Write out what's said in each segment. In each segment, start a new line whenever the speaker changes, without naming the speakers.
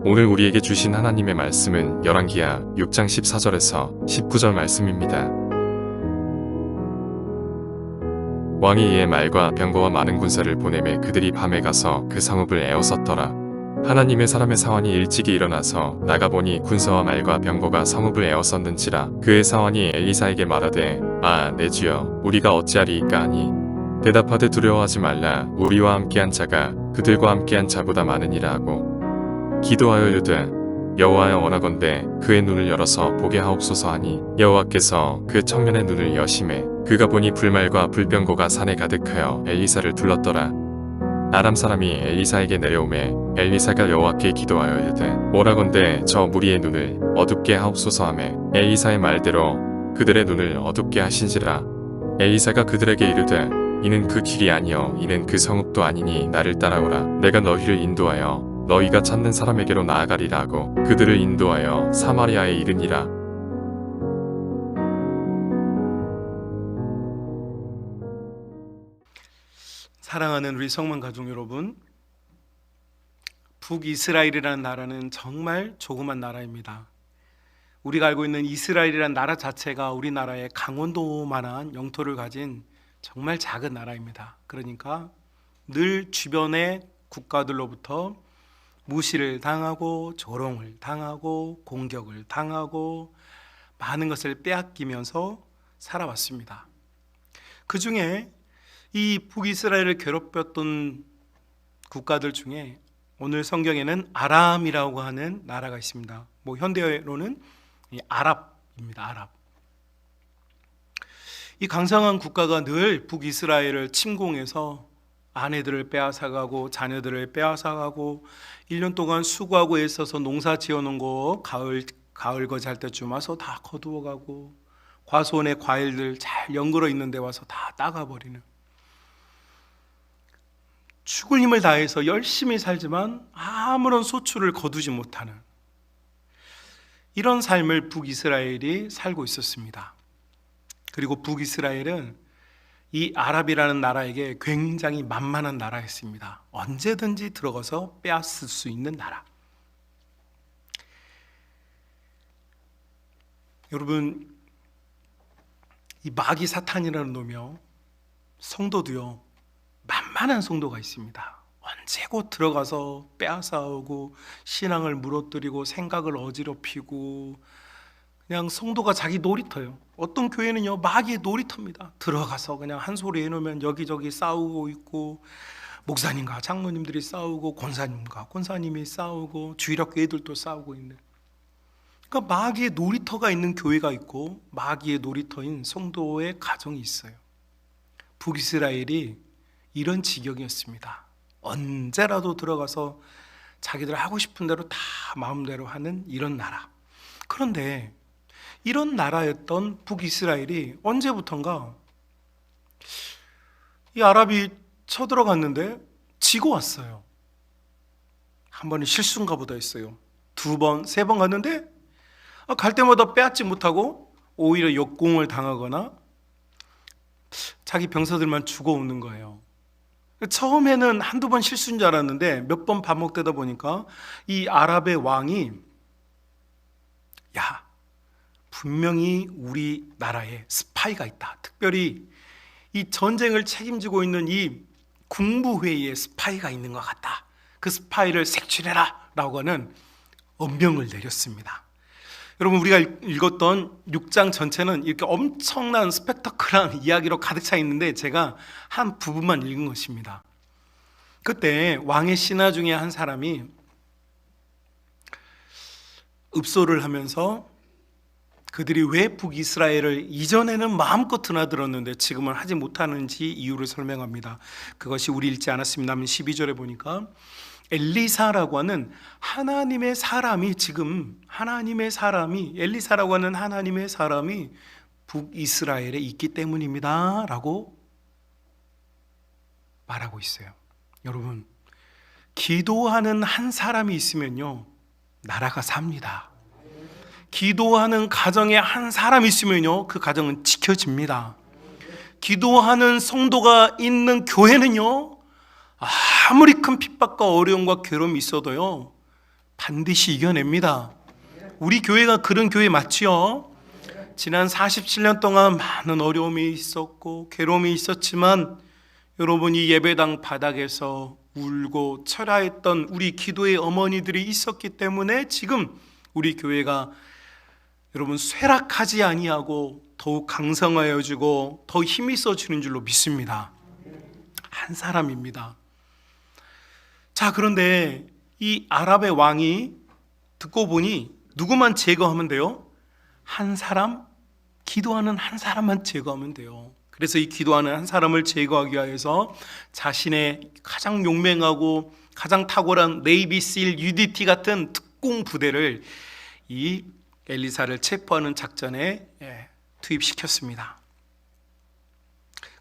오늘 우리에게 주신 하나님의 말씀은 열왕기하 6장 14절에서 19절 말씀입니다. 왕이 이에 말과 병거와 많은 군사를 보내매 그들이 밤에 가서 그 성읍을 에워쌌더라. 하나님의 사람의 사환이 일찍이 일어나서 나가보니 군사와 말과 병거가 성읍을 에워쌌는지라. 그의 사환이 엘리사에게 말하되 아 내 주여 우리가 어찌하리이까 하니 대답하되 두려워하지 말라. 우리와 함께한 자가 그들과 함께한 자보다 많으니라 하고 기도하여 이르되 여호와여 원하건대 그의 눈을 열어서 보게 하옵소서 하니 여호와께서 그 청년의 눈을 여심해 그가 보니 불말과 불병거가 산에 가득하여 엘리사를 둘렀더라. 아람 사람이 엘리사에게 내려오매 엘리사가 여호와께 기도하여 이르되 원하건대 저 무리의 눈을 어둡게 하옵소서 하매 엘리사의 말대로 그들의 눈을 어둡게 하신지라. 엘리사가 그들에게 이르되 이는 그 길이 아니요 이는 그 성읍도 아니니 나를 따라오라. 내가 너희를 인도하여 너희가 찾는 사람에게로 나아가리라 하고 그들을 인도하여 사마리아에 이르니라.
사랑하는 우리 성만 가족 여러분, 북이스라엘이라는 나라는 정말 조그만 나라입니다. 우리가 알고 있는 이스라엘이라는 나라 자체가 우리나라의 강원도만한 영토를 가진 정말 작은 나라입니다. 그러니까 늘 주변의 국가들로부터 무시를 당하고 조롱을 당하고 공격을 당하고 많은 것을 빼앗기면서 살아왔습니다. 그 중에 이 북이스라엘을 괴롭혔던 국가들 중에 오늘 성경에는 아람이라고 하는 나라가 있습니다. 현대어로는 아랍입니다. 아랍. 이 강성한 국가가 늘 북이스라엘을 침공해서 아내들을 빼앗아가고 자녀들을 빼앗아가고 1년 동안 수고하고 애써서 농사 지어놓은 거 가을 거지 할 때쯤 와서 다 거두어가고 과수원의 과일들 잘 연걸어 있는 데 와서 다 따가버리는, 죽을 힘을 다해서 열심히 살지만 아무런 소출을 거두지 못하는 이런 삶을 북이스라엘이 살고 있었습니다. 그리고 북이스라엘은 이 아랍이라는 나라에게 굉장히 만만한 나라였습니다. 언제든지 들어가서 빼앗을 수 있는 나라. 여러분, 이 마귀 사탄이라는 놈이요, 성도도요, 만만한 성도가 있습니다. 언제 곧 들어가서 빼앗아오고 신앙을 무너뜨리고 생각을 어지럽히고 그냥 성도가 자기 놀이터예요. 어떤 교회는요 마귀의 놀이터입니다. 들어가서 그냥 한 소리 해놓으면 여기저기 싸우고 있고, 목사님과 장로님들이 싸우고 권사님과 권사님이 싸우고 주일학교 애들도 싸우고 있는, 그러니까 마귀의 놀이터가 있는 교회가 있고 마귀의 놀이터인 성도의 가정이 있어요. 북이스라엘이 이런 지경이었습니다. 언제라도 들어가서 자기들 하고 싶은 대로 다 마음대로 하는 이런 나라. 그런데 이런 나라였던 북이스라엘이 언제부턴가 이 아랍이 쳐들어갔는데 지고 왔어요. 한 번은 실수인가 보다 했어요. 두 번, 세 번 갔는데 갈 때마다 빼앗지 못하고 오히려 역공을 당하거나 자기 병사들만 죽어오는 거예요. 처음에는 한두 번 실수인 줄 알았는데 몇 번 반복되다 보니까 이 아랍의 왕이 야, 분명히 우리나라에 스파이가 있다. 특별히 이 전쟁을 책임지고 있는 이 국무회의에 스파이가 있는 것 같다. 그 스파이를 색출해라 라고 하는 엄명을 내렸습니다. 여러분, 우리가 읽었던 6장 전체는 이렇게 엄청난 스펙터클한 이야기로 가득 차 있는데 제가 한 부분만 읽은 것입니다. 그때 왕의 신하 중에 한 사람이 읍소를 하면서 그들이 왜 북이스라엘을 이전에는 마음껏 드나들었는데 지금은 하지 못하는지 이유를 설명합니다. 그것이 우리 읽지 않았습니다만 12절에 보니까 엘리사라고 하는 하나님의 사람이 엘리사라고 하는 하나님의 사람이 북이스라엘에 있기 때문입니다 라고 말하고 있어요. 여러분, 기도하는 한 사람이 있으면요 나라가 삽니다. 기도하는 가정에 한 사람이 있으면요 그 가정은 지켜집니다. 기도하는 성도가 있는 교회는요 아무리 큰 핍박과 어려움과 괴로움이 있어도요 반드시 이겨냅니다. 우리 교회가 그런 교회 맞지요? 지난 47년 동안 많은 어려움이 있었고 괴로움이 있었지만 여러분이 예배당 바닥에서 울고 철야했던 우리 기도의 어머니들이 있었기 때문에 지금 우리 교회가 여러분 쇠락하지 아니하고 더욱 강성하여지고 더 힘이 있어지는 줄로 믿습니다. 한 사람입니다. 자, 그런데 이 아랍의 왕이 듣고 보니 누구만 제거하면 돼요? 한 사람, 기도하는 한 사람만 제거하면 돼요. 그래서 이 기도하는 한 사람을 제거하기 위해서 자신의 가장 용맹하고 가장 탁월한 네이비실 UDT 같은 특공 부대를 이 엘리사를 체포하는 작전에 투입시켰습니다.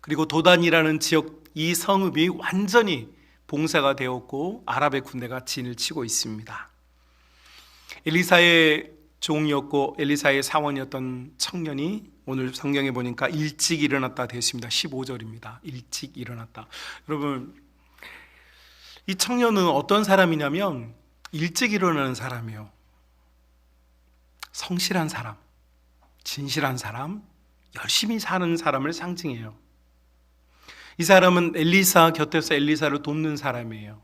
그리고 도단이라는 지역 이 성읍이 완전히 봉쇄가 되었고 아랍의 군대가 진을 치고 있습니다. 엘리사의 종이었고 엘리사의 사원이었던 청년이 오늘 성경에 보니까 일찍 일어났다 되어 있습니다. 15절입니다. 일찍 일어났다. 여러분, 이 청년은 어떤 사람이냐면 일찍 일어나는 사람이에요. 성실한 사람, 진실한 사람, 열심히 사는 사람을 상징해요. 이 사람은 엘리사 곁에서 엘리사를 돕는 사람이에요.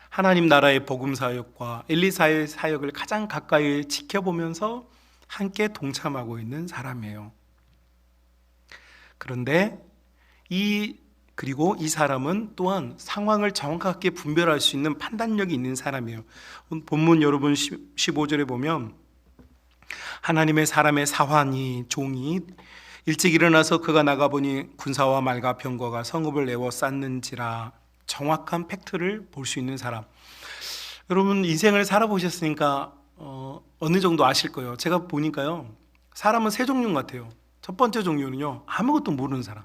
하나님 나라의 복음 사역과 엘리사의 사역을 가장 가까이 지켜보면서 함께 동참하고 있는 사람이에요. 그런데 그리고 이 사람은 또한 상황을 정확하게 분별할 수 있는 판단력이 있는 사람이에요. 본문 여러분 15절에 보면 하나님의 사람의 사환이 종이 일찍 일어나서 그가 나가보니 군사와 말과 병거가 성읍을 에워쌌는지라. 정확한 팩트를 볼 수 있는 사람. 여러분 인생을 살아보셨으니까 어느 정도 아실 거예요. 제가 보니까요, 사람은 세 종류 같아요. 첫 번째 종류는요, 아무것도 모르는 사람.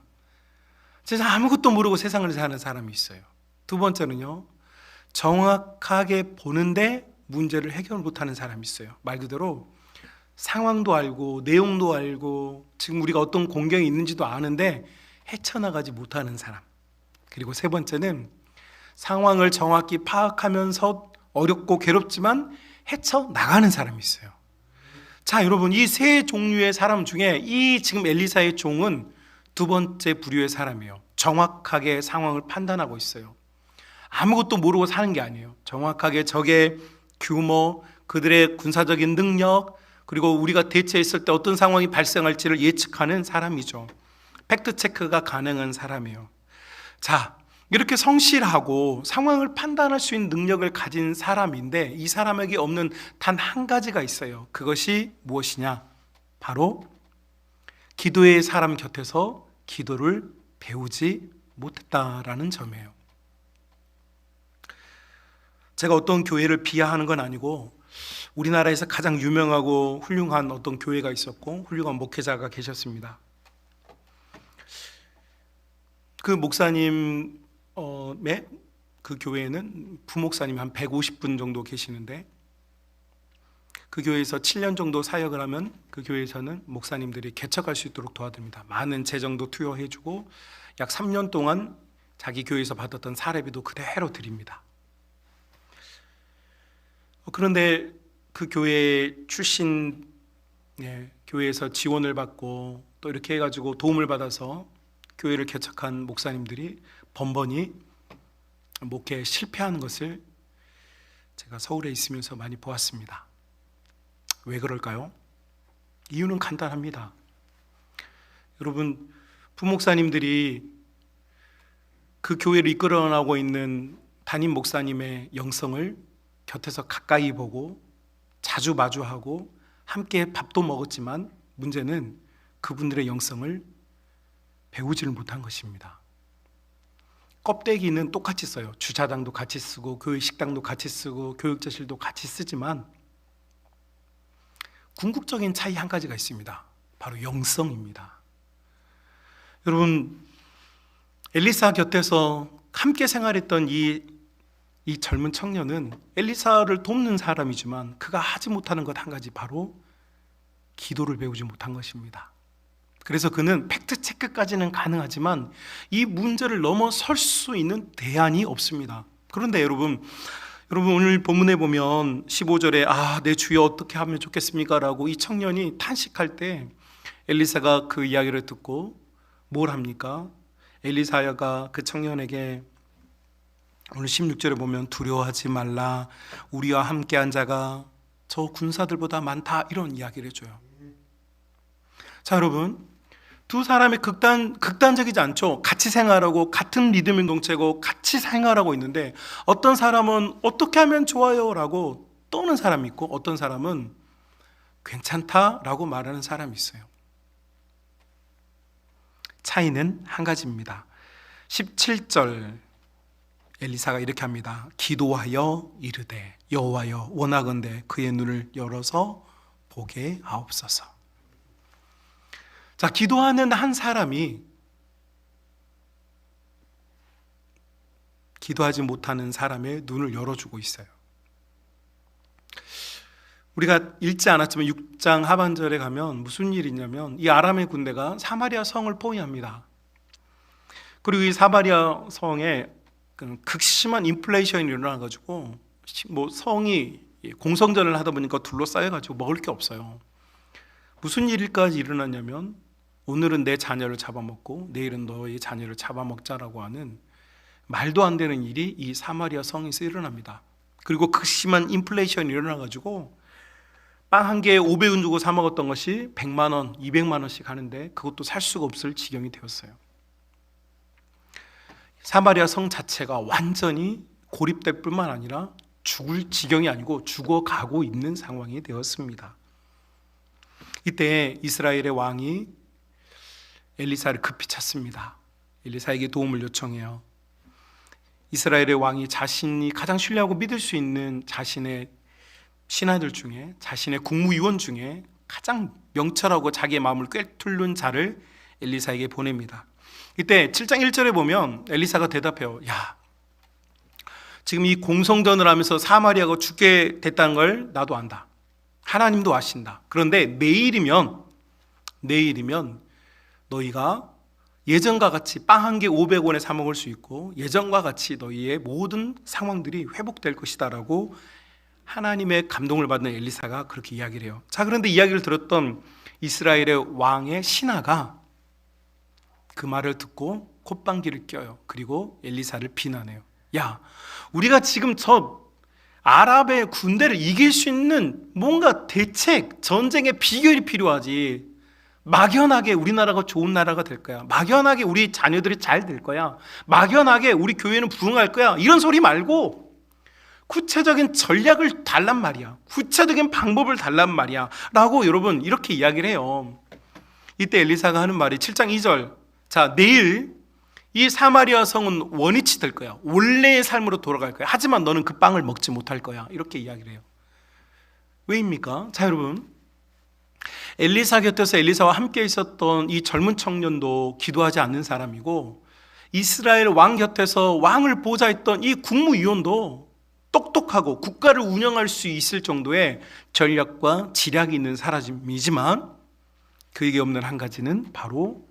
진짜 아무것도 모르고 세상을 사는 사람이 있어요. 두 번째는요, 정확하게 보는데 문제를 해결 못하는 사람이 있어요. 말 그대로 상황도 알고 내용도 알고 지금 우리가 어떤 공경이 있는지도 아는데 헤쳐나가지 못하는 사람. 그리고 세 번째는 상황을 정확히 파악하면서 어렵고 괴롭지만 헤쳐나가는 사람이 있어요. 자, 여러분, 이 세 종류의 사람 중에 이 지금 엘리사의 종은 두 번째 부류의 사람이에요. 정확하게 상황을 판단하고 있어요. 아무것도 모르고 사는 게 아니에요. 정확하게 적의 규모, 그들의 군사적인 능력, 그리고 우리가 대처했을 때 어떤 상황이 발생할지를 예측하는 사람이죠. 팩트체크가 가능한 사람이에요. 자, 이렇게 성실하고 상황을 판단할 수 있는 능력을 가진 사람인데 이 사람에게 없는 단 한 가지가 있어요. 그것이 무엇이냐? 바로 기도의 사람 곁에서 기도를 배우지 못했다라는 점이에요. 제가 어떤 교회를 비하하는 건 아니고 우리나라에서 가장 유명하고 훌륭한 어떤 교회가 있었고 훌륭한 목회자가 계셨습니다. 그 목사님의 그 교회에는 부목사님이 한 150분 정도 계시는데 그 교회에서 7년 정도 사역을 하면 그 교회에서는 목사님들이 개척할 수 있도록 도와드립니다. 많은 재정도 투여해주고 약 3년 동안 자기 교회에서 받았던 사례비도 그대로 드립니다. 그런데 그 교회 출신 교회에서 지원을 받고 또 이렇게 해가지고 도움을 받아서 교회를 개척한 목사님들이 번번이 목회에 실패하는 것을 제가 서울에 있으면서 많이 보았습니다. 왜 그럴까요? 이유는 간단합니다. 여러분, 부목사님들이 그 교회를 이끌어나가고 있는 담임 목사님의 영성을 곁에서 가까이 보고 자주 마주하고 함께 밥도 먹었지만 문제는 그분들의 영성을 배우지를 못한 것입니다. 껍데기는 똑같이 써요. 주차장도 같이 쓰고 교회 식당도 같이 쓰고 교육자실도 같이 쓰지만 궁극적인 차이 한 가지가 있습니다. 바로 영성입니다. 여러분, 엘리사 곁에서 함께 생활했던 이 젊은 청년은 엘리사를 돕는 사람이지만 그가 하지 못하는 것 한 가지, 바로 기도를 배우지 못한 것입니다. 그래서 그는 팩트체크까지는 가능하지만 이 문제를 넘어설 수 있는 대안이 없습니다. 그런데 여러분, 여러분, 오늘 본문에 보면 15절에 내 주여 어떻게 하면 좋겠습니까? 라고 이 청년이 탄식할 때 엘리사가 그 이야기를 듣고 뭘 합니까? 엘리사가 그 청년에게 오늘 16절에 보면 두려워하지 말라, 우리와 함께한 자가 저 군사들보다 많다, 이런 이야기를 해줘요. 자, 여러분, 두 사람이 극단적이지 않죠. 같이 생활하고 같은 리듬의 동체고 같이 생활하고 있는데 어떤 사람은 어떻게 하면 좋아요? 라고 떠는 사람이 있고 어떤 사람은 괜찮다라고 말하는 사람이 있어요. 차이는 한 가지입니다. 17절 엘리사가 이렇게 합니다. 기도하여 이르되 여호와여 원하건대 그의 눈을 열어서 보게 하옵소서. 자, 기도하는 한 사람이 기도하지 못하는 사람의 눈을 열어주고 있어요. 우리가 읽지 않았지만 6장 하반절에 가면 무슨 일이 있냐면 이 아람의 군대가 사마리아 성을 포위합니다. 그리고 이 사마리아 성에 극심한 인플레이션이 일어나가지고 성이 공성전을 하다 보니까 둘러싸여가지고 먹을 게 없어요. 무슨 일까지 일어났냐면 오늘은 내 자녀를 잡아먹고 내일은 너의 자녀를 잡아먹자라고 하는 말도 안 되는 일이 이 사마리아 성에서 일어납니다. 그리고 극심한 인플레이션이 일어나가지고 빵 한 개에 500원 주고 사 먹었던 것이 100만 원, 200만 원씩 하는데 그것도 살 수가 없을 지경이 되었어요. 사마리아 성 자체가 완전히 고립될 뿐만 아니라 죽을 지경이 아니고 죽어가고 있는 상황이 되었습니다. 이때 이스라엘의 왕이 엘리사를 급히 찾습니다. 엘리사에게 도움을 요청해요. 이스라엘의 왕이 자신이 가장 신뢰하고 믿을 수 있는 자신의 신하들 중에, 자신의 국무위원 중에 가장 명철하고 자기의 마음을 꿰뚫는 자를 엘리사에게 보냅니다. 이때 7장 1절에 보면 엘리사가 대답해요. 지금 이 공성전을 하면서 사마리아가 죽게 됐다는 걸 나도 안다. 하나님도 아신다. 그런데 내일이면 너희가 예전과 같이 빵 한 개 500원에 사 먹을 수 있고 예전과 같이 너희의 모든 상황들이 회복될 것이다 라고 하나님의 감동을 받는 엘리사가 그렇게 이야기를 해요. 자, 그런데 이야기를 들었던 이스라엘의 왕의 신하가 그 말을 듣고 콧방귀를 껴요. 그리고 엘리사를 비난해요. 우리가 지금 저 아랍의 군대를 이길 수 있는 뭔가 대책, 전쟁의 비결이 필요하지. 막연하게 우리나라가 좋은 나라가 될 거야. 막연하게 우리 자녀들이 잘 될 거야. 막연하게 우리 교회는 부흥할 거야. 이런 소리 말고 구체적인 전략을 달란 말이야. 구체적인 방법을 달란 말이야. 라고 여러분 이렇게 이야기를 해요. 이때 엘리사가 하는 말이 7장 2절. 자, 내일 이 사마리아 성은 원위치 될 거야. 원래의 삶으로 돌아갈 거야. 하지만 너는 그 빵을 먹지 못할 거야. 이렇게 이야기를 해요. 왜입니까? 자, 여러분, 엘리사 곁에서 엘리사와 함께 있었던 이 젊은 청년도 기도하지 않는 사람이고 이스라엘 왕 곁에서 왕을 보좌했던 이 국무위원도 똑똑하고 국가를 운영할 수 있을 정도의 전략과 지략이 있는 사람이지만 그에게 없는 한 가지는 바로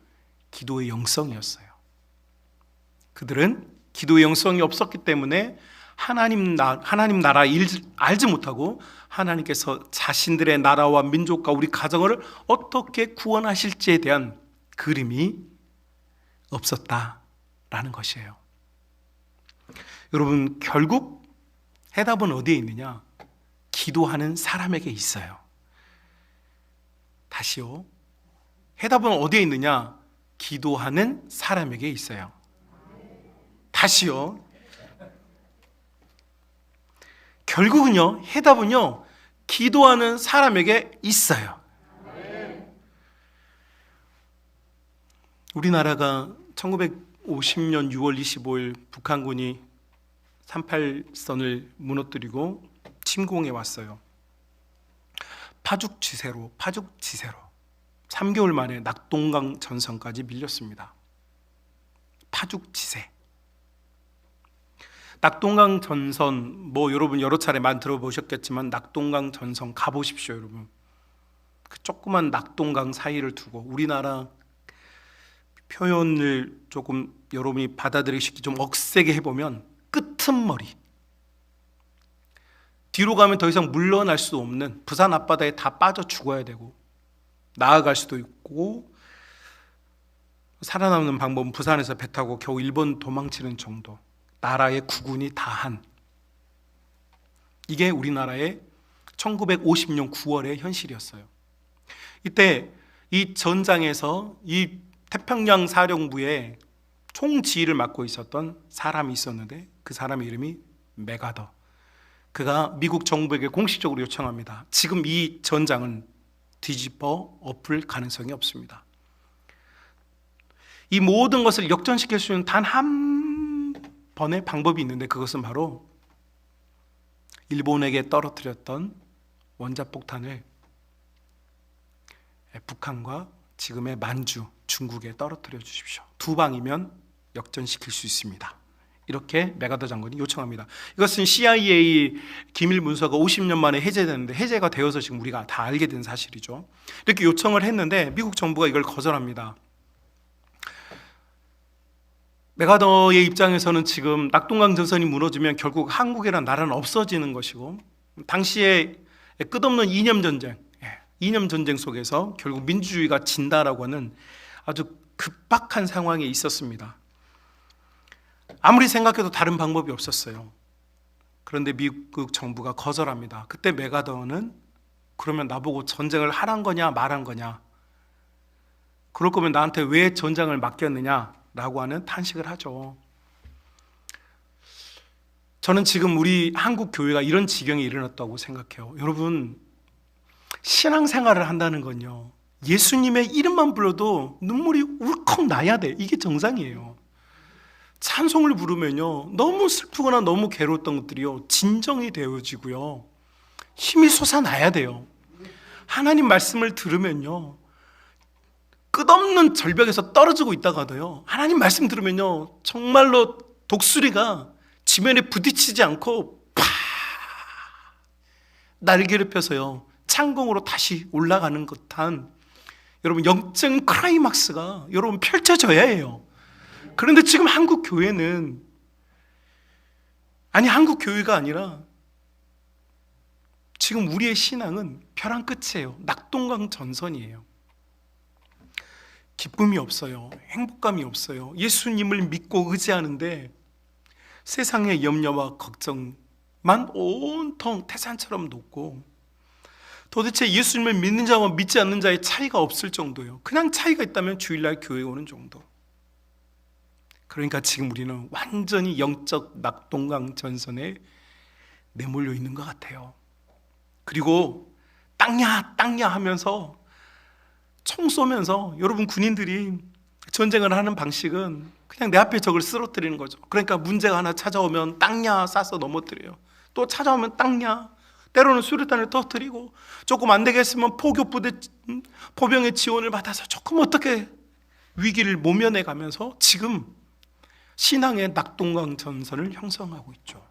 기도의 영성이었어요. 그들은 기도의 영성이 없었기 때문에 하나님 나라 알지 못하고 하나님께서 자신들의 나라와 민족과 우리 가정을 어떻게 구원하실지에 대한 그림이 없었다라는 것이에요. 여러분, 결국 해답은 어디에 있느냐? 기도하는 사람에게 있어요. 다시요. 해답은 어디에 있느냐? 기도하는 사람에게 있어요. 다시요. 결국은요, 해답은요, 기도하는 사람에게 있어요. 우리나라가 1950년 6월 25일 북한군이 38선을 무너뜨리고 침공해 왔어요. 파죽지세로 3개월 만에 낙동강 전선까지 밀렸습니다. 파죽지세. 낙동강 전선, 여러분 여러 차례 많이 들어보셨겠지만 낙동강 전선 가보십시오, 여러분. 그 조그만 낙동강 사이를 두고 우리나라 표현을 조금 여러분이 받아들이기 좀 억세게 해보면 끄트머리, 뒤로 가면 더 이상 물러날 수 없는 부산 앞바다에 다 빠져 죽어야 되고 나아갈 수도 있고 살아남는 방법은 부산에서 배 타고 겨우 일본 도망치는 정도, 나라의 국군이 다한, 이게 우리나라의 1950년 9월의 현실이었어요. 이때 이 전장에서 이 태평양 사령부의 총지휘를 맡고 있었던 사람이 있었는데 그 사람의 이름이 맥아더. 그가 미국 정부에게 공식적으로 요청합니다. 지금 이 전장은 뒤집어 엎을 가능성이 없습니다. 이 모든 것을 역전시킬 수 있는 단 한 번의 방법이 있는데 그것은 바로 일본에게 떨어뜨렸던 원자폭탄을 북한과 지금의 만주, 중국에 떨어뜨려 주십시오. 두 방이면 역전시킬 수 있습니다. 이렇게 맥아더 장관이 요청합니다. 이것은 CIA 기밀 문서가 50년 만에 해제되는데 해제가 되어서 지금 우리가 다 알게 된 사실이죠. 이렇게 요청을 했는데 미국 정부가 이걸 거절합니다. 맥아더의 입장에서는 지금 낙동강 전선이 무너지면 결국 한국이라는 나라는 없어지는 것이고 당시에 끝없는 이념 전쟁 속에서 결국 민주주의가 진다라고 하는 아주 급박한 상황에 있었습니다. 아무리 생각해도 다른 방법이 없었어요. 그런데 미국 정부가 거절합니다. 그때 맥아더는 그러면 나보고 전쟁을 하란 거냐 말한 거냐, 그럴 거면 나한테 왜 전장을 맡겼느냐 라고 하는 탄식을 하죠. 저는 지금 우리 한국 교회가 이런 지경에 이르렀다고 생각해요. 여러분, 신앙생활을 한다는 건요, 예수님의 이름만 불러도 눈물이 울컥 나야 돼. 이게 정상이에요. 찬송을 부르면요, 너무 슬프거나 너무 괴로웠던 것들이요 진정이 되어지고요 힘이 솟아나야 돼요. 하나님 말씀을 들으면요 끝없는 절벽에서 떨어지고 있다가도요 하나님 말씀 들으면요 정말로 독수리가 지면에 부딪히지 않고 팍 날개를 펴서요 창공으로 다시 올라가는 듯한, 여러분, 영적인 클라이막스가 여러분 펼쳐져야 해요. 그런데 지금 한국 교회는, 아니 한국 교회가 아니라 지금 우리의 신앙은 벼랑 끝이에요. 낙동강 전선이에요. 기쁨이 없어요. 행복감이 없어요. 예수님을 믿고 의지하는데 세상의 염려와 걱정만 온통 태산처럼 높고, 도대체 예수님을 믿는 자와 믿지 않는 자의 차이가 없을 정도예요. 그냥 차이가 있다면 주일날 교회에 오는 정도. 그러니까 지금 우리는 완전히 영적 낙동강 전선에 내몰려 있는 것 같아요. 그리고 땅야 땅야 하면서 총 쏘면서, 여러분 군인들이 전쟁을 하는 방식은 그냥 내 앞에 적을 쓰러뜨리는 거죠. 그러니까 문제가 하나 찾아오면 땅야 쏴서 넘어뜨려요. 또 찾아오면 땅야, 때로는 수류탄을 터뜨리고, 조금 안 되겠으면 포교부대 포병의 지원을 받아서 조금 어떻게 위기를 모면해 가면서 지금 신앙의 낙동강 전선을 형성하고 있죠.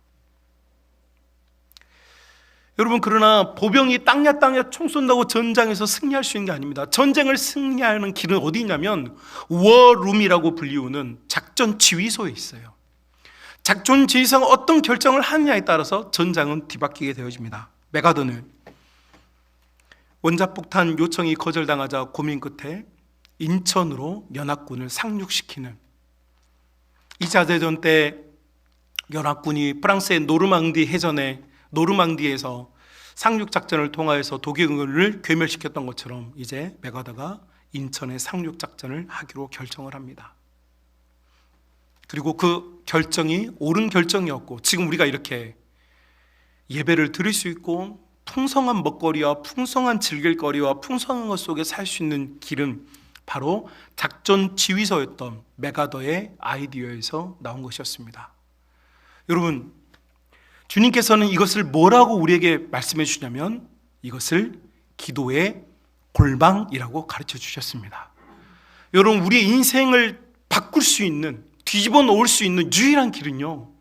여러분, 그러나 보병이 땅야 땅야 총 쏜다고 전장에서 승리할 수 있는 게 아닙니다. 전쟁을 승리하는 길은 어디 있냐면 워룸이라고 불리우는 작전 지휘소에 있어요. 작전 지휘소가 어떤 결정을 하느냐에 따라서 전장은 뒤바뀌게 되어집니다. 맥아더는 원자폭탄 요청이 거절당하자 고민 끝에 인천으로 연합군을 상륙시키는, 2차 대전 때 연합군이 프랑스의 노르망디 해전에 노르망디에서 상륙작전을 통하여서 독일군을 괴멸시켰던 것처럼 이제 맥아더가 인천의 상륙작전을 하기로 결정을 합니다. 그리고 그 결정이 옳은 결정이었고, 지금 우리가 이렇게 예배를 드릴 수 있고 풍성한 먹거리와 풍성한 즐길거리와 풍성한 것 속에 살 수 있는 길은 바로 작전 지휘소였던 맥아더의 아이디어에서 나온 것이었습니다. 여러분, 주님께서는 이것을 뭐라고 우리에게 말씀해 주냐면 이것을 기도의 골방이라고 가르쳐 주셨습니다. 여러분, 우리의 인생을 바꿀 수 있는, 뒤집어 놓을 수 있는 유일한 길은요,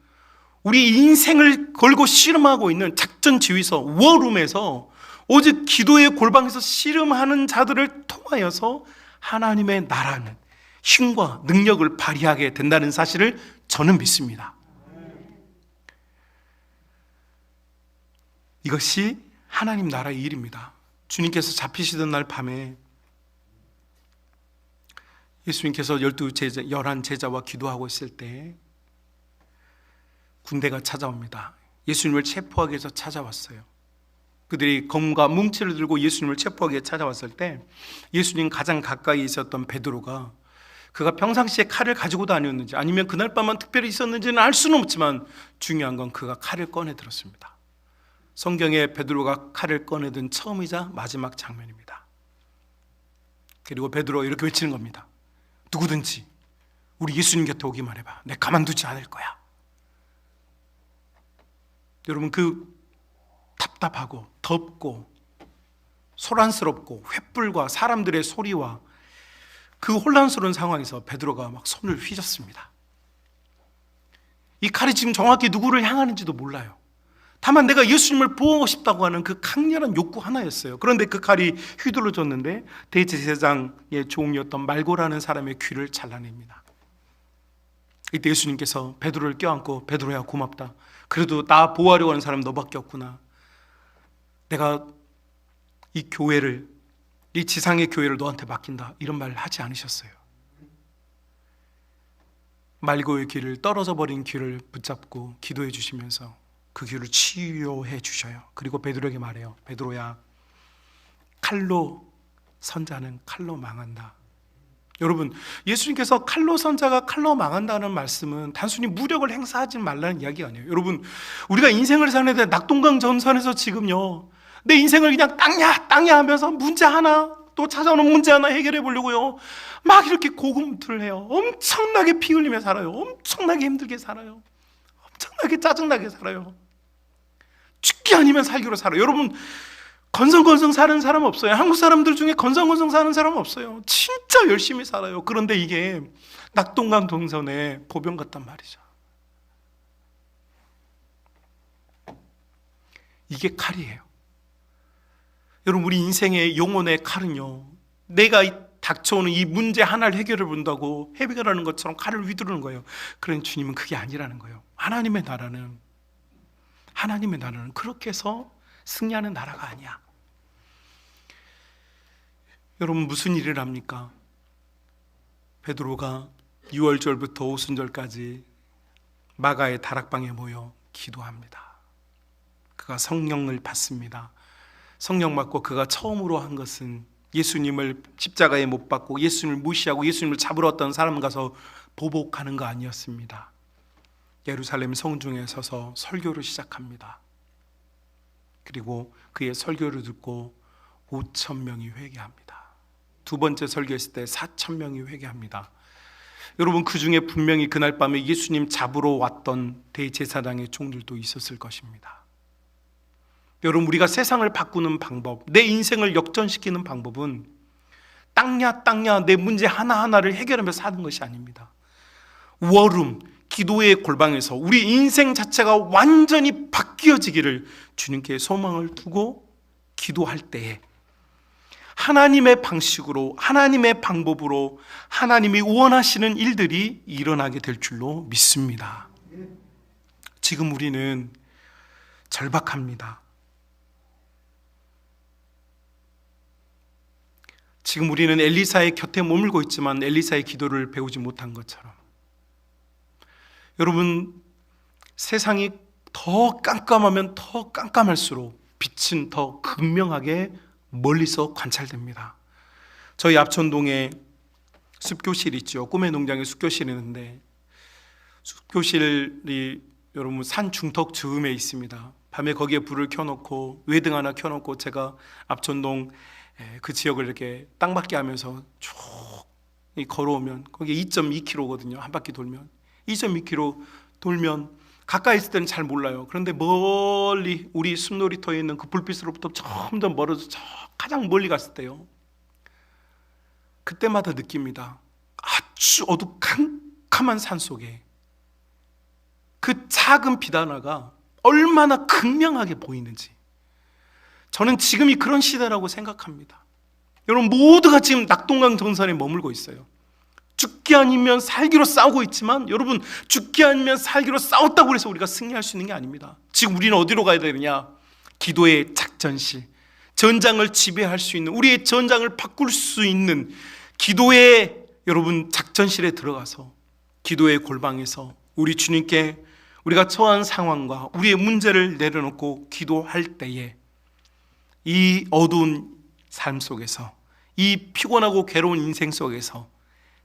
우리 인생을 걸고 씨름하고 있는 작전 지휘소 워룸에서 오직 기도의 골방에서 씨름하는 자들을 통하여서 하나님의 나라는 힘과 능력을 발휘하게 된다는 사실을 저는 믿습니다. 이것이 하나님 나라의 일입니다. 주님께서 잡히시던 날 밤에 예수님께서 11 제자와 기도하고 있을 때 군대가 찾아옵니다. 예수님을 체포하기 위해서 찾아왔어요. 그들이 검과 뭉치를 들고 예수님을 체포하기 위해 찾아왔을 때 예수님 가장 가까이 있었던 베드로가, 그가 평상시에 칼을 가지고 다녔는지 아니면 그날 밤만 특별히 있었는지는 알 수는 없지만 중요한 건 그가 칼을 꺼내 들었습니다. 성경에 베드로가 칼을 꺼내든 처음이자 마지막 장면입니다. 그리고 베드로 이렇게 외치는 겁니다. 누구든지 우리 예수님 곁에 오기만 해봐. 내가 가만두지 않을 거야. 여러분, 그 답답하고 덥고 소란스럽고 횃불과 사람들의 소리와 그 혼란스러운 상황에서 베드로가 막 손을 휘젓습니다. 이 칼이 지금 정확히 누구를 향하는지도 몰라요. 다만 내가 예수님을 보고 싶다고 하는 그 강렬한 욕구 하나였어요. 그런데 그 칼이 휘둘러졌는데 대제사장의 종이었던 말고라는 사람의 귀를 잘라냅니다. 이때 예수님께서 베드로를 껴안고, 베드로야 고맙다. 그래도 나 보호하려고 하는 사람 너밖에 없구나. 내가 이 교회를, 이 지상의 교회를 너한테 맡긴다. 이런 말 하지 않으셨어요. 말고의 귀를, 떨어져 버린 귀를 붙잡고 기도해 주시면서 그 귀를 치유해 주셔요. 그리고 베드로에게 말해요. 베드로야, 칼로 선 자는 칼로 망한다. 여러분, 예수님께서 칼로 선 자가 칼로 망한다는 말씀은 단순히 무력을 행사하지 말라는 이야기가 아니에요. 여러분, 우리가 인생을 사는데 낙동강 전선에서 지금요, 내 인생을 그냥 땅야 하면서 문제 하나 또 찾아오는 문제 하나 해결해 보려고요, 막 이렇게 고군분투를 해요. 엄청나게 피 흘리며 살아요. 엄청나게 힘들게 살아요. 엄청나게 짜증나게 살아요. 죽기 아니면 살기로 살아요. 여러분, 건성건성 사는 사람 없어요. 한국 사람들 중에 건성건성 사는 사람 없어요. 진짜 열심히 살아요. 그런데 이게 낙동강 동선의 보병 같단 말이죠. 이게 칼이에요. 여러분, 우리 인생의 영혼의 칼은요, 내가 닥쳐오는 이 문제 하나를 해결해 본다고 해결하는 것처럼 칼을 휘두르는 거예요. 그러니 주님은 그게 아니라는 거예요. 하나님의 나라는 그렇게 해서 승리하는 나라가 아니야. 여러분, 무슨 일을 합니까? 베드로가 6월절부터 오순절까지 마가의 다락방에 모여 기도합니다. 그가 성령을 받습니다. 성령 받고 그가 처음으로 한 것은 예수님을 십자가에 못 박고 예수님을 무시하고 예수님을 잡으러 왔던 사람 가서 보복하는 거 아니었습니다. 예루살렘 성중에 서서 설교를 시작합니다. 그리고 그의 설교를 듣고 5,000명이 회개합니다. 두 번째 설교했을 때 4,000명이 회개합니다. 여러분, 그 중에 분명히 그날 밤에 예수님 잡으러 왔던 대제사장의 종들도 있었을 것입니다. 여러분, 우리가 세상을 바꾸는 방법, 내 인생을 역전시키는 방법은 땅야 내 문제 하나하나를 해결하며 사는 것이 아닙니다. 워룸, 기도의 골방에서 우리 인생 자체가 완전히 바뀌어지기를 주님께 소망을 두고 기도할 때에 하나님의 방식으로, 하나님의 방법으로 하나님이 원하시는 일들이 일어나게 될 줄로 믿습니다. 지금 우리는 절박합니다. 지금 우리는 엘리사의 곁에 머물고 있지만 엘리사의 기도를 배우지 못한 것처럼, 여러분, 세상이 더 깜깜하면 더 깜깜할수록 빛은 더 극명하게 멀리서 관찰됩니다. 저희 압천동에 숲교실 있죠. 꿈의 농장에 숲교실이 있는데, 숲교실이 여러분 산 중턱 즈음에 있습니다. 밤에 거기에 불을 켜놓고 외등 하나 켜놓고 제가 압천동 그 지역을 이렇게 땅밟기 하면서 쭉 걸어오면 거기 2.2km거든요. 한 바퀴 돌면 2.2km 돌면 가까이 있을 때는 잘 몰라요. 그런데 멀리 우리 숲놀이터에 있는 그 불빛으로부터 점점 멀어져 저 가장 멀리 갔을 때요, 그때마다 느낍니다. 아주 어두컴컴한 산 속에 그 작은 빛 하나가 얼마나 극명하게 보이는지. 저는 지금이 그런 시대라고 생각합니다. 여러분, 모두가 지금 낙동강 전선에 머물고 있어요. 죽기 아니면 살기로 싸우고 있지만, 여러분, 죽기 아니면 살기로 싸웠다고 해서 우리가 승리할 수 있는 게 아닙니다. 지금 우리는 어디로 가야 되느냐? 기도의 작전실, 전장을 지배할 수 있는, 우리의 전장을 바꿀 수 있는 기도의 여러분 작전실에 들어가서 기도의 골방에서 우리 주님께 우리가 처한 상황과 우리의 문제를 내려놓고 기도할 때에 이 어두운 삶 속에서, 이 피곤하고 괴로운 인생 속에서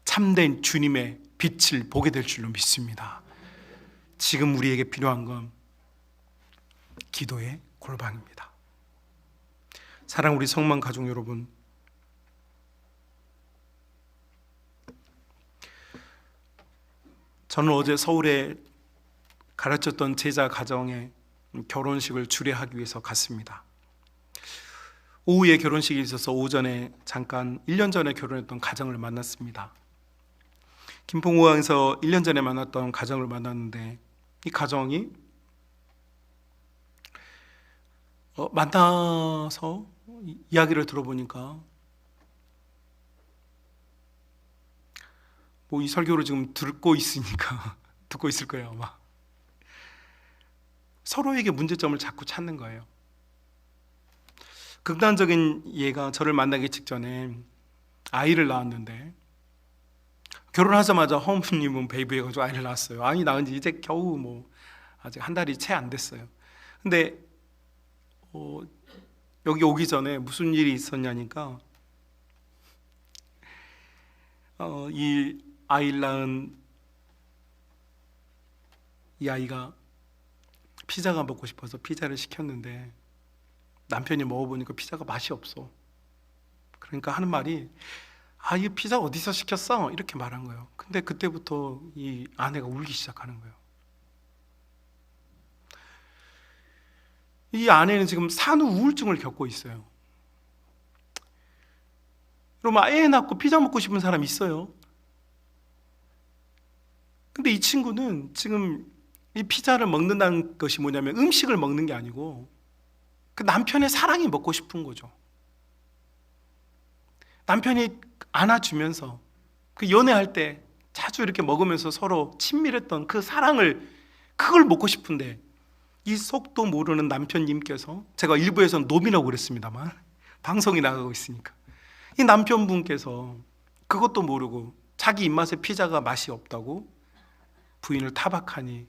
참된 주님의 빛을 보게 될 줄로 믿습니다. 지금 우리에게 필요한 건 기도의 골방입니다. 사랑 우리 성만 가족 여러분, 저는 어제 서울에 가르쳤던 제자 가정에 결혼식을 주례하기 위해서 갔습니다. 오후에 결혼식이 있어서 오전에 잠깐 1년 전에 결혼했던 가정을 만났습니다. 김포공항에서 1년 전에 만났던 가정을 만났는데, 이 가정이 만나서 이야기를 들어보니까 이 설교를 지금 듣고 있으니까 듣고 있을 거예요 아마. 서로에게 문제점을 자꾸 찾는 거예요. 극단적인 예가, 저를 만나기 직전에 아이를 낳았는데 결혼하자마자 허무님은 베이비 해가지고 아이를 낳았어요. 아이 낳은 지 이제 겨우 아직 한 달이 채 안 됐어요. 근데 여기 오기 전에 무슨 일이 있었냐니까 이 아이를 낳은 이 아이가 피자가 먹고 싶어서 피자를 시켰는데 남편이 먹어보니까 피자가 맛이 없어. 그러니까 하는 말이, 이 피자 어디서 시켰어? 이렇게 말한 거예요. 근데 그때부터 이 아내가 울기 시작하는 거예요. 이 아내는 지금 산후 우울증을 겪고 있어요. 여러분, 애 낳고 피자 먹고 싶은 사람 있어요? 근데 이 친구는 지금 이 피자를 먹는다는 것이 뭐냐면 음식을 먹는 게 아니고 그 남편의 사랑이 먹고 싶은 거죠. 남편이 안아주면서 그 연애할 때 자주 이렇게 먹으면서 서로 친밀했던 그 사랑을, 그걸 먹고 싶은데 이 속도 모르는 남편님께서, 제가 일부에서는 놈이라고 그랬습니다만 방송이 나가고 있으니까, 이 남편분께서 그것도 모르고 자기 입맛에 피자가 맛이 없다고 부인을 타박하니,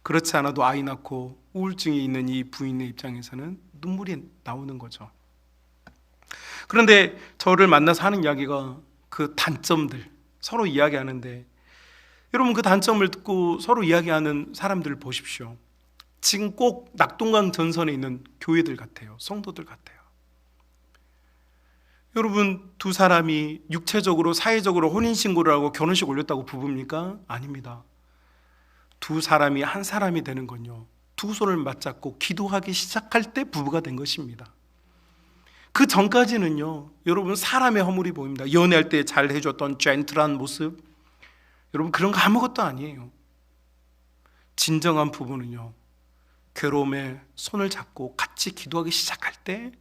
그렇지 않아도 아이 낳고 우울증이 있는 이 부인의 입장에서는 눈물이 나오는 거죠. 그런데 저를 만나서 하는 이야기가 그 단점들, 서로 이야기하는데, 여러분 그 단점을 듣고 서로 이야기하는 사람들을 보십시오. 지금 꼭 낙동강 전선에 있는 교회들 같아요. 성도들 같아요. 여러분, 두 사람이 육체적으로 사회적으로 혼인신고를 하고 결혼식 올렸다고 부부입니까? 아닙니다. 두 사람이 한 사람이 되는 건요, 두 손을 맞잡고 기도하기 시작할 때 부부가 된 것입니다. 그 전까지는요, 여러분 사람의 허물이 보입니다. 연애할 때 잘 해줬던 젠틀한 모습, 여러분 그런 거 아무것도 아니에요. 진정한 부부는요, 괴로움에 손을 잡고 같이 기도하기 시작할 때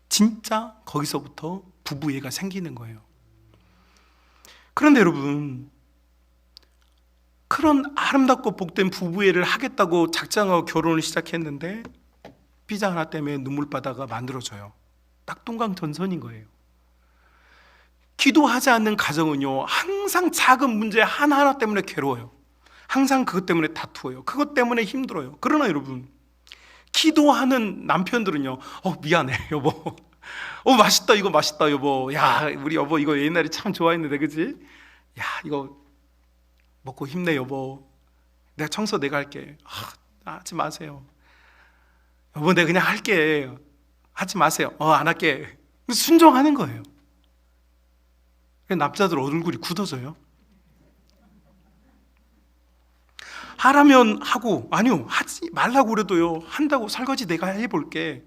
진짜 거기서부터 부부애가 생기는 거예요. 그런데 여러분, 그런 아름답고 복된 부부애를 하겠다고 작정하고 결혼을 시작했는데 피자 하나 때문에 눈물바다가 만들어져요. 낙동강 전선인 거예요. 기도하지 않는 가정은요, 항상 작은 문제 하나하나 때문에 괴로워요. 항상 그것 때문에 다투어요. 그것 때문에 힘들어요. 그러나 여러분, 기도하는 남편들은요, 미안해 여보, 맛있다, 이거 맛있다 여보, 야 우리 여보 이거 옛날에 참 좋아했는데 그지? 야 이거 먹고 힘내 여보, 내가 청소 내가 할게. 하지 마세요 여보, 내가 그냥 할게. 하지 마세요. 안 할게. 순종하는 거예요. 남자들 얼굴이 굳어져요. 하라면 하고, 아니요 하지 말라고 그래도요, 한다고. 설거지 내가 해볼게.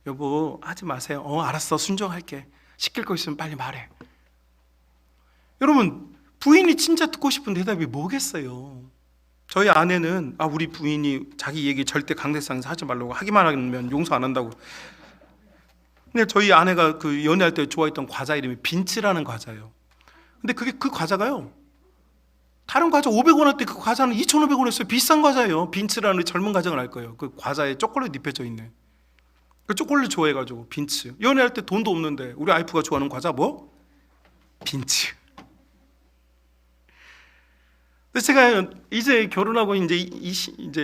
여보 하지 마세요. 알았어, 순종할게. 시킬 거 있으면 빨리 말해. 여러분, 부인이 진짜 듣고 싶은 대답이 뭐겠어요? 저희 아내는 우리 부인이 자기 얘기 절대 강대상에서 하지 말라고, 하기만 하면 용서 안 한다고. 근데 저희 아내가 그 연애할 때 좋아했던 과자 이름이 빈츠라는 과자예요. 근데 그 과자가요, 다른 과자 500원일 때 그 과자는 2,500원이었어요. 비싼 과자예요. 빈츠라는 젊은 가정을 알 거예요. 그 과자에 초콜릿 입혀져 있는. 그 초콜릿 좋아해가지고 빈츠. 연애할 때 돈도 없는데 우리 와이프가 좋아하는 과자 뭐? 빈츠. 근데 제가 이제 결혼하고 이제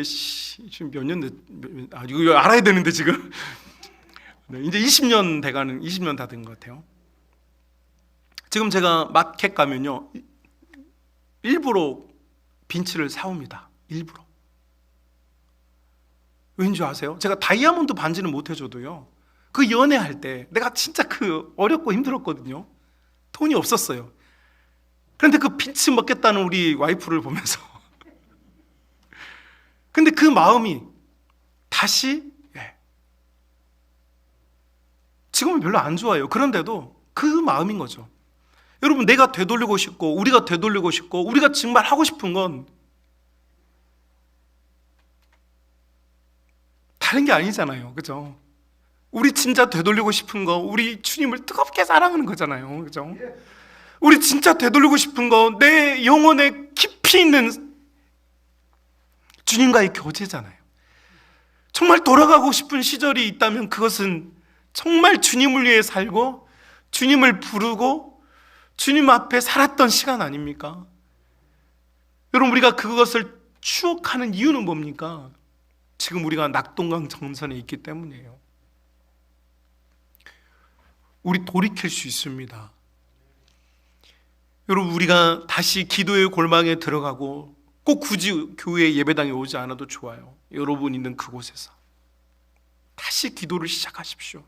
지금 몇 년 이거 알아야 되는데 지금 네, 이제 20년 다 된 것 같아요. 지금 제가 마켓 가면요 일부러 빈츠를 사옵니다. 일부러. 왠지 아세요? 제가 다이아몬드 반지는 못 해줘도요 그 연애할 때 내가 진짜 그 어렵고 힘들었거든요. 돈이 없었어요. 그런데 그 빈츠 먹겠다는 우리 와이프를 보면서 근데 그 마음이 다시 지금은 별로 안 좋아요. 그런데도 그 마음인 거죠. 여러분, 내가 되돌리고 싶고 우리가 되돌리고 싶고 우리가 정말 하고 싶은 건 다른 게 아니잖아요. 그죠? 우리 진짜 되돌리고 싶은 거 우리 주님을 뜨겁게 사랑하는 거잖아요. 그죠? 우리 진짜 되돌리고 싶은 거 내 영혼에 깊이 있는 주님과의 교제잖아요. 정말 돌아가고 싶은 시절이 있다면 그것은 정말 주님을 위해 살고 주님을 부르고 주님 앞에 살았던 시간 아닙니까? 여러분, 우리가 그것을 추억하는 이유는 뭡니까? 지금 우리가 낙동강 정선에 있기 때문이에요. 우리 돌이킬 수 있습니다. 여러분, 우리가 다시 기도의 골방에 들어가고 꼭 굳이 교회 예배당에 오지 않아도 좋아요. 여러분 있는 그곳에서 다시 기도를 시작하십시오.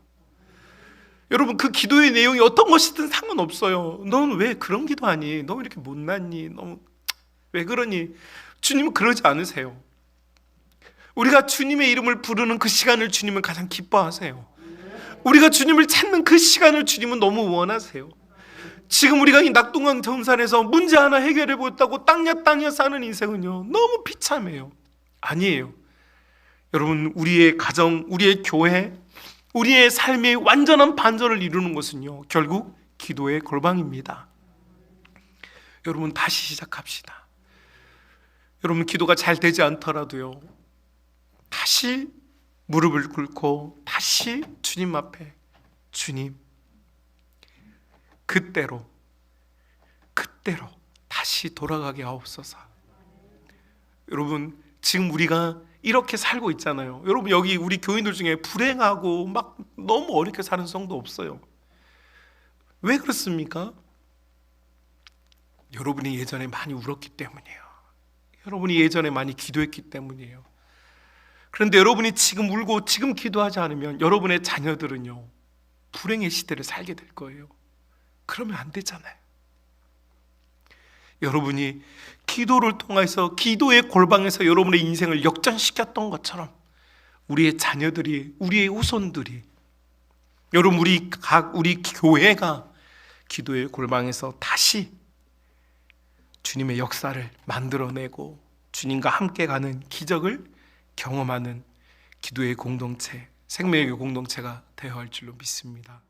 여러분, 그 기도의 내용이 어떤 것이든 상관없어요. 넌 왜 그런 기도하니? 너 왜 이렇게 못났니? 너 왜 그러니? 주님은 그러지 않으세요. 우리가 주님의 이름을 부르는 그 시간을 주님은 가장 기뻐하세요. 우리가 주님을 찾는 그 시간을 주님은 너무 원하세요. 지금 우리가 이 낙동강 정산에서 문제 하나 해결해 보았다고 땅야 사는 인생은요 너무 비참해요. 아니에요. 여러분, 우리의 가정, 우리의 교회, 우리의 삶의 완전한 반전을 이루는 것은요 결국 기도의 골방입니다. 여러분, 다시 시작합시다. 여러분, 기도가 잘 되지 않더라도요 다시 무릎을 꿇고 다시 주님 앞에, 주님, 그때로 다시 돌아가게 하옵소서. 여러분, 지금 우리가 이렇게 살고 있잖아요. 여러분, 여기 우리 교인들 중에 불행하고 막 너무 어렵게 사는 성도 없어요. 왜 그렇습니까? 여러분이 예전에 많이 울었기 때문이에요. 여러분이 예전에 많이 기도했기 때문이에요. 그런데 여러분이 지금 울고 지금 기도하지 않으면 여러분의 자녀들은요 불행의 시대를 살게 될 거예요. 그러면 안 되잖아요. 여러분이 기도를 통해서 기도의 골방에서 여러분의 인생을 역전시켰던 것처럼 우리의 자녀들이, 우리의 후손들이, 여러분, 우리 교회가 기도의 골방에서 다시 주님의 역사를 만들어내고 주님과 함께 가는 기적을 경험하는 기도의 공동체, 생명의 공동체가 되어야 할 줄로 믿습니다.